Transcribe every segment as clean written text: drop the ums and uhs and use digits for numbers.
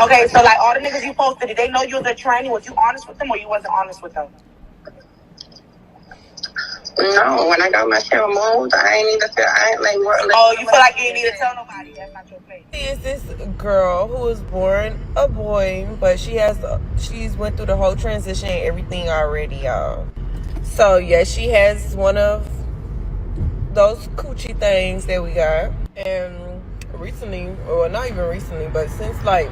Okay, so like all the niggas you posted, did they know you was a tranny? Was you honest with them or you wasn't honest with them? No, when I got my shit removed, I ain't even feel, I ain't like, what, oh, you feel like you didn't need to tell nobody? That's not your place. Is this girl who was born a boy, but she's went through the whole transition and everything already, y'all. So yeah, she has one of those coochie things that we got, and recently, or not even recently, but since like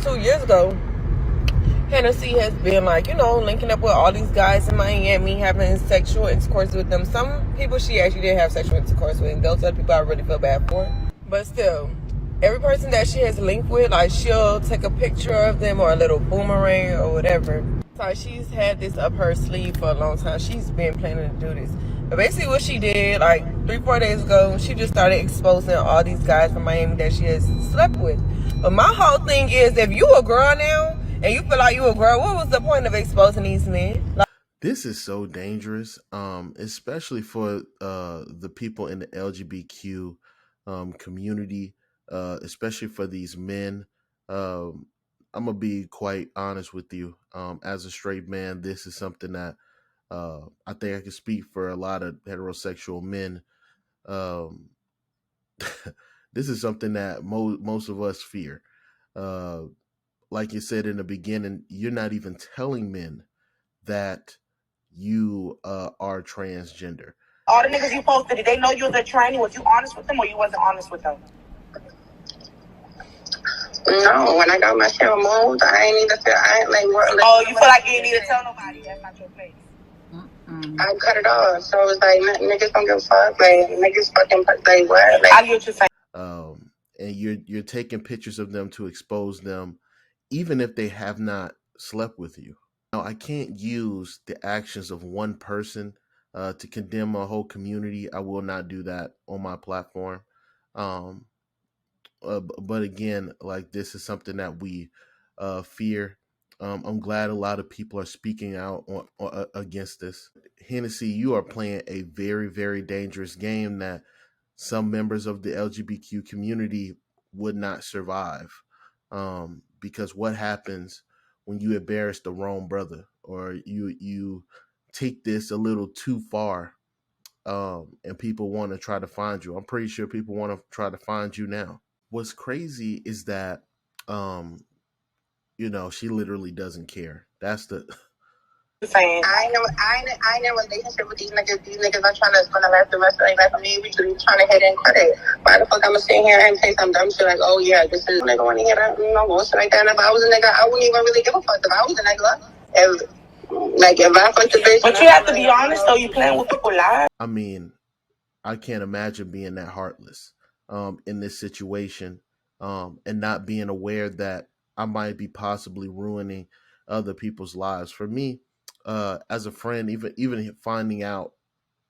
2 years ago, Hennessy has been like, linking up with all these guys in Miami, having sexual intercourse with them. Some people she actually did have sexual intercourse with, and those other people I really feel bad for. But still, every person that she has linked with, like, she'll take a picture of them or a little boomerang or whatever. So she's had this up her sleeve for a long time. She's been planning to do this. But basically what she did, like 3-4 days ago, she just started exposing all these guys from Miami that she has slept with. But my whole thing is, if you a girl now, and you feel like you a girl, what was the point of exposing these men? This is so dangerous, especially for the people in the LGBTQ community, especially for these men. I'm gonna be quite honest with you. As a straight man, this is something that I think I can speak for a lot of heterosexual men. Um, this is something that most of us fear. Like you said in the beginning, you're not even telling men that you are transgender. All the niggas you posted, did they know you was a tranny? Was you honest with them or you wasn't honest with them? No, when I got my shit removed, I ain't even feel, I ain't like, what, oh, you feel like you didn't need to tell nobody? That's not your place. I cut it off, so it was like, niggas don't give a fuck, like, niggas fucking, like, what? Like, I get what you're saying. And you're taking pictures of them to expose them, even if they have not slept with you. Now, I can't use the actions of one person to condemn a whole community. I will not do that on my platform. But again, like, this is something that we fear. I'm glad a lot of people are speaking out against this. Hennessy, you are playing a very, very dangerous game that some members of the LGBTQ community would not survive. Because what happens when you embarrass the wrong brother, or you take this a little too far, and people want to try to find you? I'm pretty sure people want to try to find you now. What's crazy is that, she literally doesn't care. That's the saying. I ain't in a relationship with these niggas. These niggas are trying to spend the life the rest of their life for me. We just trying to hit in credit. Why the fuck I'm gonna sit here and say some dumb shit like, oh yeah, this is a nigga want to hear that, bullshit like that. And if I was a nigga, I wouldn't even really give a fuck. If I was a nigga, if I fucked the bitch. But you have to be honest though. You playing with people's lives. I mean, I can't imagine being that heartless in this situation, and not being aware that I might be possibly ruining other people's lives. For me, as a friend, even finding out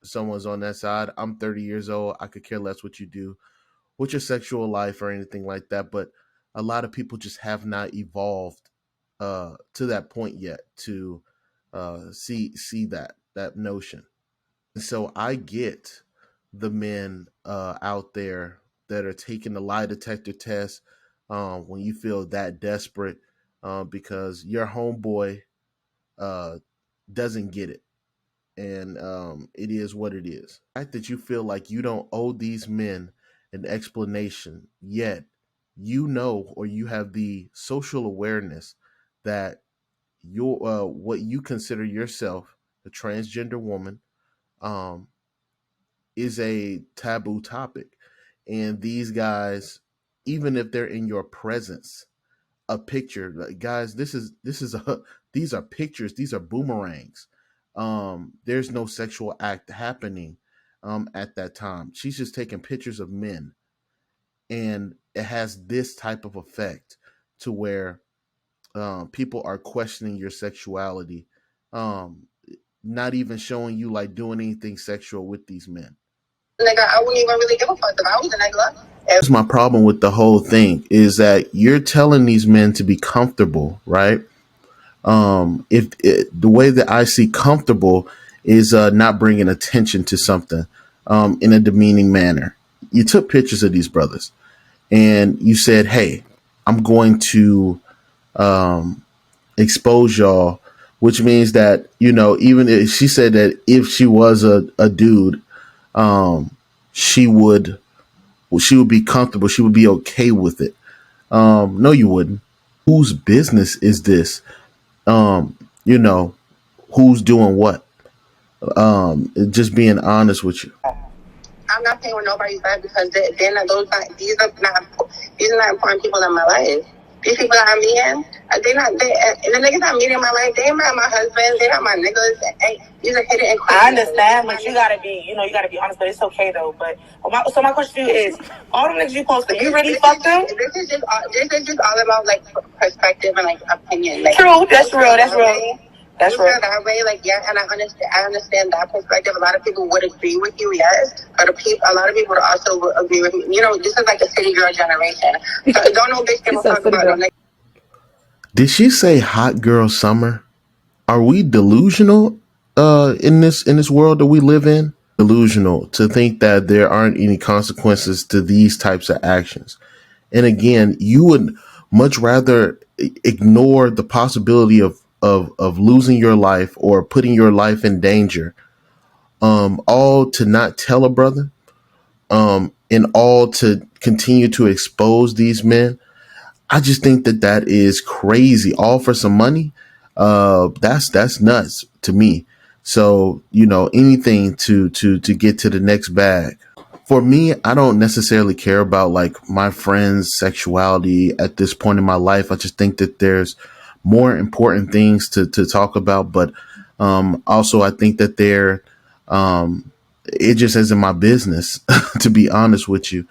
someone's on that side, I'm 30 years old. I could care less what you do with your sexual life or anything like that. But a lot of people just have not evolved to that point yet to see that notion. And so I get the men out there that are taking the lie detector test when you feel that desperate because your homeboy doesn't get it. And it is what it is. The fact that you feel like you don't owe these men an explanation, yet or you have the social awareness that you're what you consider yourself, a transgender woman, um, is a taboo topic. And these guys, even if they're in your presence, a picture, like, guys, these are pictures, these are boomerangs. There's no sexual act happening at that time. She's just taking pictures of men, and it has this type of effect to where people are questioning your sexuality, not even showing you like doing anything sexual with these men. Nigga, I wouldn't even really give a fuck if I was a nigga. That's my problem with the whole thing, is that you're telling these men to be comfortable, right? If the way that I see comfortable is not bringing attention to something in a demeaning manner. You took pictures of these brothers and you said, hey, I'm going to expose y'all, which means that, even if she said that if she was a dude, she would be comfortable. She would be okay with it. No, you wouldn't. Whose business is this? You know, who's doing what? Just being honest with you. I'm not paying with nobody's back because they're not those. These are not important people in my life. These people that I'm meeting, the niggas I'm meeting in my life, they ain't not my husband, they not my niggas. These are hidden and I understand, but you gotta be honest. But it's okay though. But my question to you is, all the niggas you posted, you really fucked them? This is just all about like perspective and like opinion. Like, True, that's real. That's real. That's real. That way, like, yeah, and I understand that perspective. A lot of people would agree with you, yes, but a lot of people would also agree with me. This is like a city girl generation. So don't know bitch give a fuck about no. Did she say hot girl summer? Are we delusional in this world that we live in? Delusional to think that there aren't any consequences to these types of actions. And again, you would much rather ignore the possibility of losing your life or putting your life in danger, all to not tell a brother, and all to continue to expose these men. I just think that is crazy. All for some money. That's nuts to me. So, anything to get to the next bag. For me, I don't necessarily care about like my friends' sexuality at this point in my life. I just think that there's more important things to talk about. But also, I think that it just isn't my business, to be honest with you.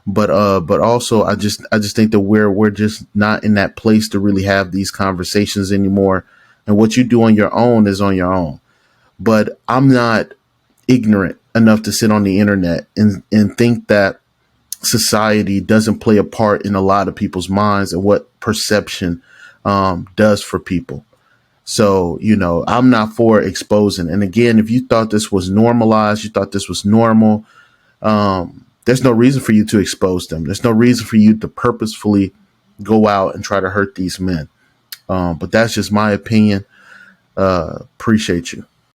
But also, I just think that we're just not in that place to really have these conversations anymore. And what you do on your own is on your own. But I'm not ignorant enough to sit on the internet and think that society doesn't play a part in a lot of people's minds and what perception does for people. So, I'm not for exposing. And again, if you thought this was normalized, you thought this was normal, there's no reason for you to expose them. There's no reason for you to purposefully go out and try to hurt these men. But that's just my opinion. Appreciate you.